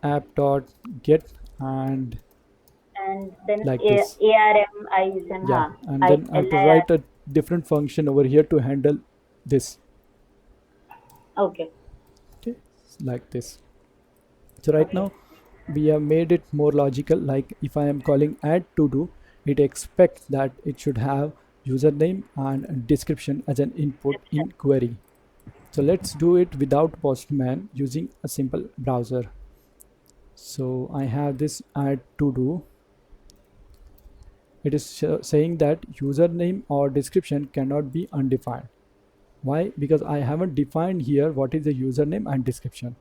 app.get and And then like this. ARM ISM, Yeah, huh? and then I have to LIR. write a different function over here to handle this. Okay. Okay, like this. So right Okay. now we have made it more logical. Like if I am calling add to do, it expects that it should have username and description as an input Description. in query. So let's do it without Postman using a simple browser. So I have this add to do. It is saying that username or description cannot be undefined. Why? Because I haven't defined here what is the username and description.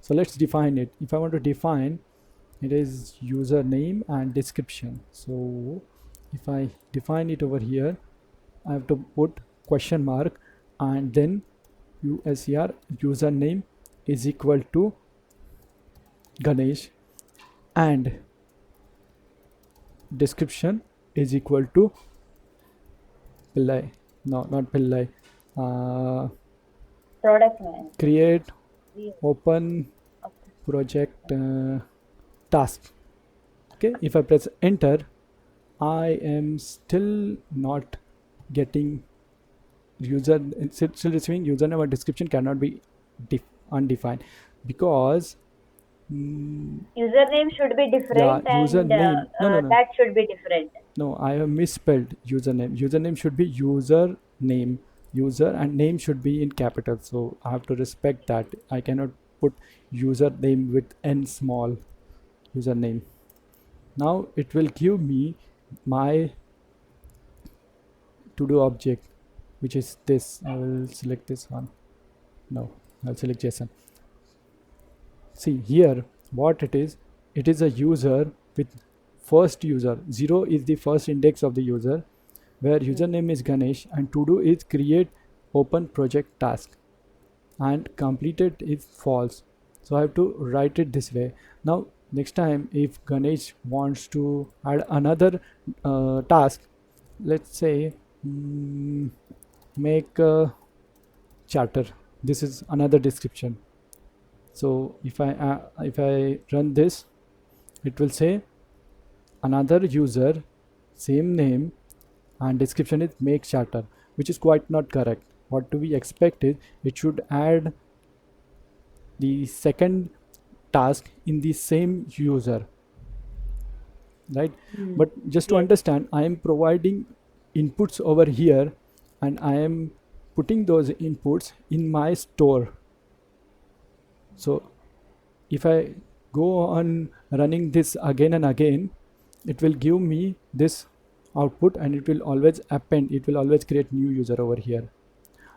So let's define it. If I want to define, it is username and description. So if I define it over here, I have to put question mark and then USER username is equal to Ganesh and description is equal to Pillai. No, not Pillai. Uh, Product name. create Yeah. open Okay. project task. Okay, if I press enter, I am still not getting user, still receiving username or description cannot be undefined because Username should be yeah, different, and username, no, that should be different. no, I have misspelled username. Username should be user name, user, and name should be in capital. So I have to respect that. I cannot put username with n small username. Now it will give me my to do object, which is this. I will select this one. No, I'll select JSON. See here what it is a user with first user. 0 is the first index of the user, where Hmm. username is Ganesh and to do is create open project task and completed is false. So I have to write it this way. Now next time if Ganesh wants to add another task, let's say make a charter. This is another description. So if I run this, it will say another user, same name, and description is make charter, which is quite not correct. What do we expect is it should add the second task in the same user, right? Hmm. But just to Yes. understand, I am providing inputs over here and I am putting those inputs in my store. So if I go on running this again and again, it will give me this output and it will always append, it will always create new user over here.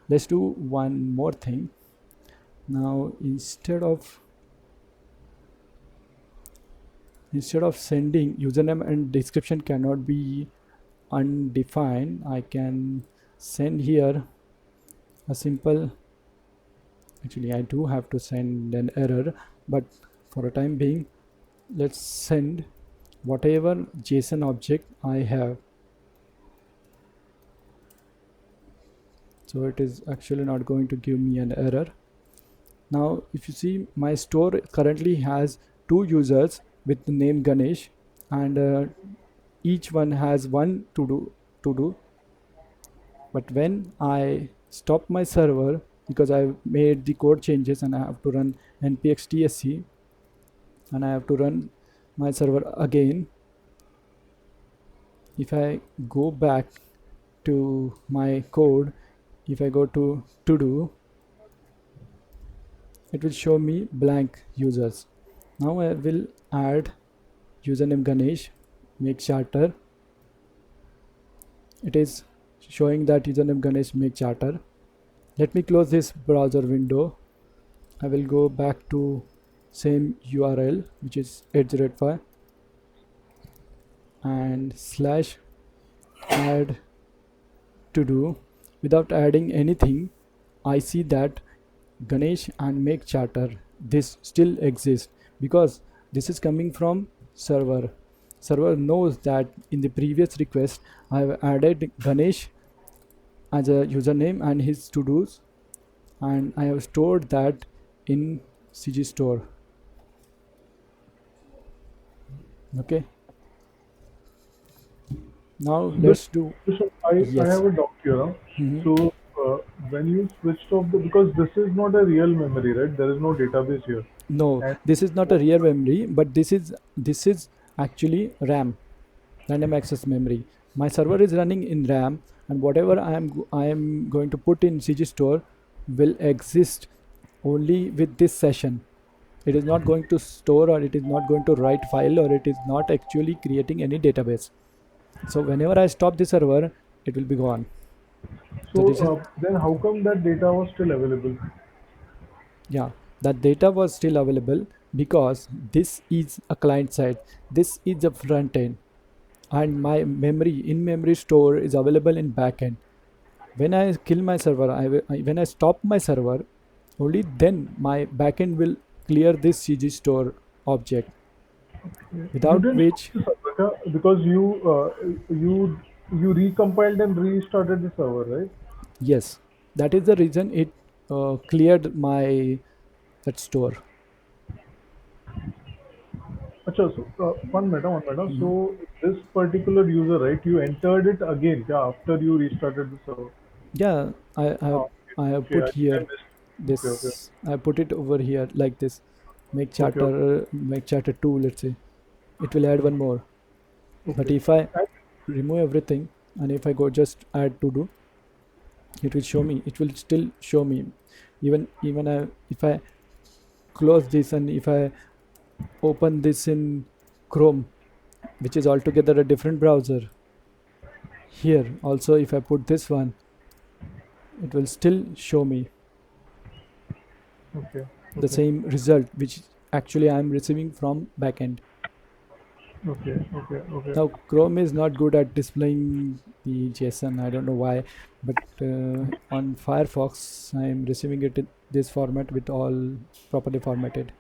Let's do one more thing. Now instead of sending username and description cannot be undefined, I can send here a simple, actually I do have to send an error, but for a time being let's send whatever JSON object I have. So it is actually not going to give me an error. Now if you see, my store currently has two users with the name Ganesh and each one has one to do. But when I stop my server, because I made the code changes and I have to run npx tsc and I have to run my server again, if I go back to my code, if I go to do, it will show me blank users. Now I will add username Ganesh, make charter. It is showing that username Ganesh make charter. Let me close this browser window. I will go back to same URL, which is 805 and slash add to do. Without adding anything, I see that Ganesh and make charter, this still exists because this is coming from server. Server knows that in the previous request I have added Ganesh as a username and his to dos, and I have stored that in CG store. Okay, now But let's do. so I Yes. have a doubt here. Huh? Mhm. So when you switched off the, because this is not a real memory, right? There is no database here. No, And this is not a real memory, but this is actually RAM, random access memory. My server is running in RAM, and whatever I am going to put in CG store will exist only with this session. It is not going to store, or it is not going to write file, or it is not actually creating any database. So whenever I stop the server, it will be gone. So so this is, then how come that data was still available? yeah, that data was still available because this is a client side, this is a front end, and my memory in memory store is available in backend. When I kill my server, when I stop my server, only then my backend will clear this CG store object. You Without didn't stop which, the server because you recompiled and restarted the server, right? yes, that is the reason it cleared my that store. Acha, so one minute. Mhm. So this particular user, right? You entered it again, yeah, after you restarted the server. Yeah, I have Ah, I have okay, put I think I here missed. Okay, okay, this. I put it over here like this. okay, okay, Make charter two. Let's say it will add one more. But okay. if I And, remove everything and if I go just add to do, it will show me. It will still show me. If I close this and if I open this in Chrome, which is altogether a different browser. Here also, if I put this one, it will still show me okay, the okay, same result, which actually I am receiving from backend. okay, okay, okay, Now, Chrome is not good at displaying the JSON. I don't know why, but on Firefox, I am receiving it in this format with all properly formatted.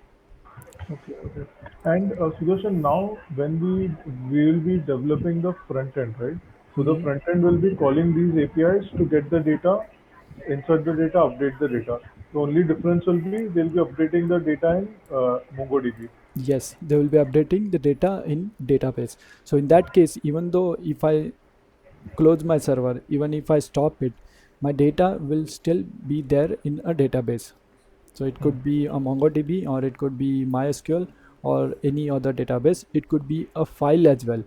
okay, okay. And Sudarshan, now when we will be developing the front end, right? So the Mhm. front end will be calling these APIs to get the data, insert the data, update the data. The only difference will be they'll be updating the data in MongoDB. Yes, they will be updating the data in database. So in that case, even though if I close my server, even if I stop it, my data will still be there in a database. So it could be a MongoDB, or it could be MySQL, or any other database. It could be a file as well.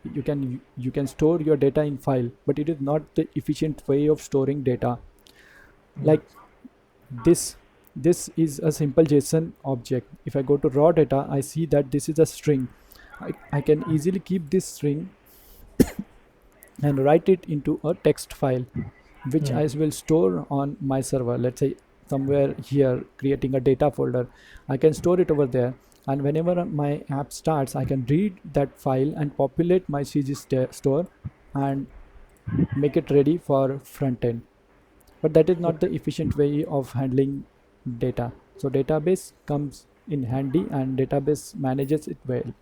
You can store your data in file, but it is not the efficient way of storing data. Like this, this is a simple JSON object. If I go to raw data, I see that this is a string. I can easily keep this string and write it into a text file, which I will store on my server. Let's say somewhere here, creating a data folder. I can store it over there, and whenever my app starts, I can read that file and populate my CG store and make it ready for front end. But that is not the Okay. efficient way of handling data. So database comes in handy, and database manages it well.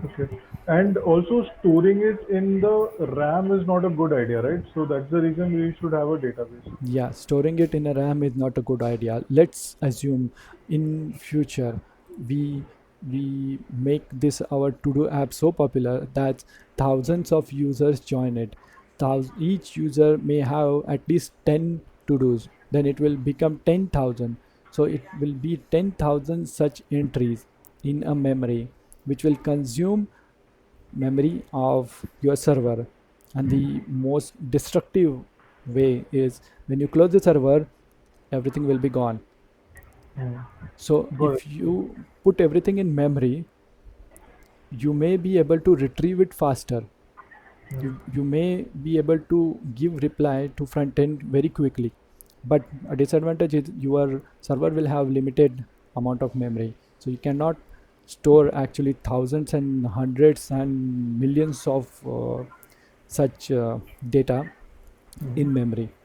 Okay. And also storing it in the RAM is not a good idea, right? So that's the reason we should have a database. Yeah, storing it in a RAM is not a good idea. Let's assume in future we we make this our to-do app so popular that thousands of users join it. Each user may have at least 10 to-dos. Then it will become 10,000. So it will be 10,000 such entries in a memory, which will consume memory of your server. And the most destructive way is when you close the server, everything will be gone. Hmm. So Got it. if you put everything in memory, you may be able to retrieve it faster. You may be able to give reply to front end very quickly, but a disadvantage is your server will have limited amount of memory, so you cannot store actually thousands and hundreds and millions of such data in memory.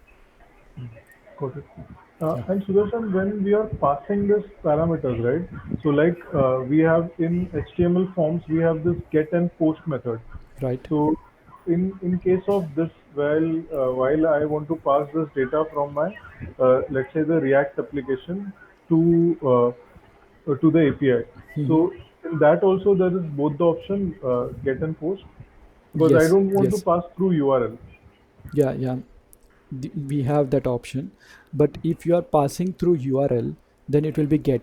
Got it. Yeah, And Sudarshan, when we are passing this parameters, right? So like we have in HTML forms, we have this get and post method. right. So in case of this, while I want to pass this data from my let's say the React application to to the API. Mhm. So in that also there is both the option get and post, because I Yes, don't want to yes, pass through URL. yeah. We have that option. But if you are passing through URL, then it will be get.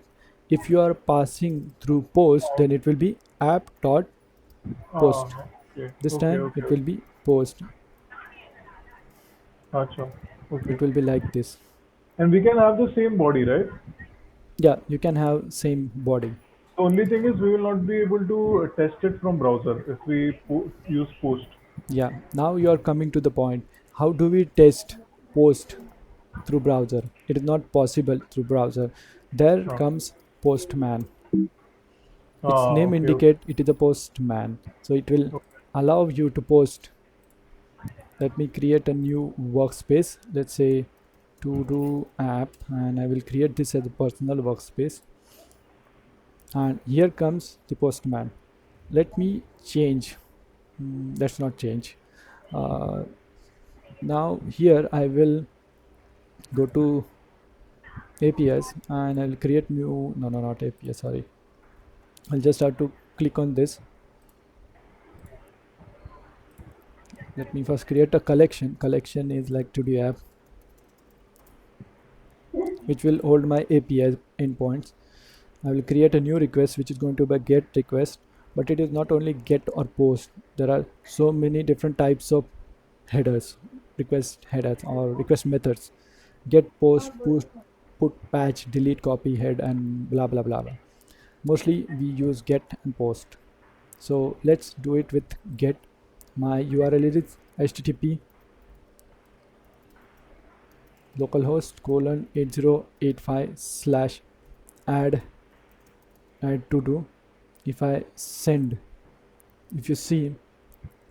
If you are passing through post, then it will be app dot Ah, post. okay, This okay, time okay, it will okay. be post. Acha, okay. It will be like this. And we can have the same body, right? Yeah, you can have same body. The only thing is we will not be able to test it from browser if we use post. Yeah, now you are coming to the point. How do we test post through browser? It is not possible through browser. There Ah, comes Postman. Its ah, name okay, indicate it is a postman. So it will okay. allow you to post. Let me create a new workspace. Let's say to do app, and I will create this as a personal workspace. And here comes the postman. Let me change. Let's not change. Uh, Now here I will go to APIs and I'll create new, no, not API, sorry. I'll just have to click on this. Let me first create a collection. Collection is like to do app, which will hold my API endpoints. I will create a new request, which is going to be a get request, but it is not only get or post. There are so many different types of headers, request headers or request methods. Get, post, push, put, patch, delete, copy, head, and blah blah blah blah. Mostly we use get and post. So let's do it with get. My URL is http localhost colon 8085 slash add to do. If I send, if you see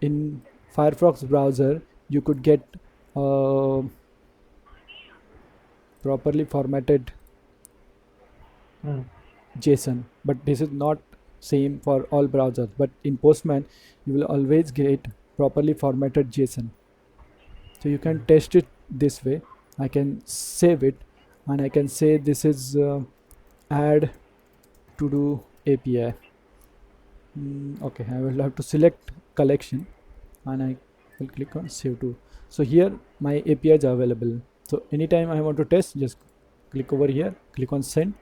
in Firefox browser, you could get uh, properly formatted Hmm. JSON, but this is not same for all browsers. But in Postman, you will always get properly formatted JSON. So you can test it this way. I can save it, and I can say this is add to do API. Okay, I will have to select collection, and I will click on save to. So here my APIs are available. So anytime I want to test, just click over here, click on send.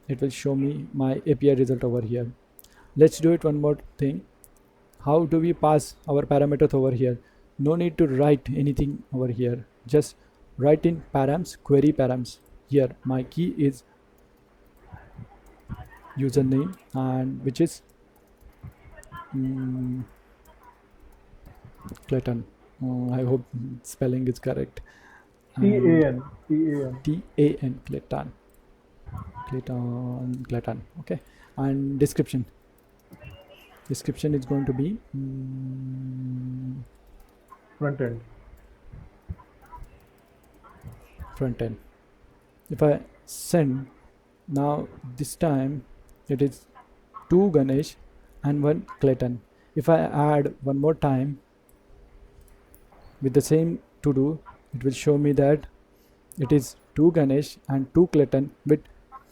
It will show me my API result over here. Let's do it one more thing. How do we pass our parameters over here? No need to write anything over here. Just write in params, query params. Here my key is username, and which is mm, Clayton. I hope spelling is correct. And TAN, TAN. TAN, Clayton. Clayton. Okay. And description. Description is going to be Front end. front end. If I send, now this time it is 2 Ganesh and 1 Clayton. If I add one more time with the same to do, it will show me that it is 2 Ganesh and 2 Clayton with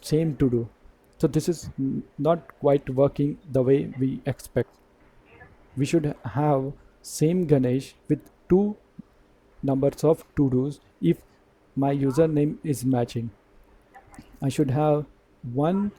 same to do. So this is not quite working the way we expect. We should have same Ganesh with 2 numbers of to dos if my username is matching. I should have one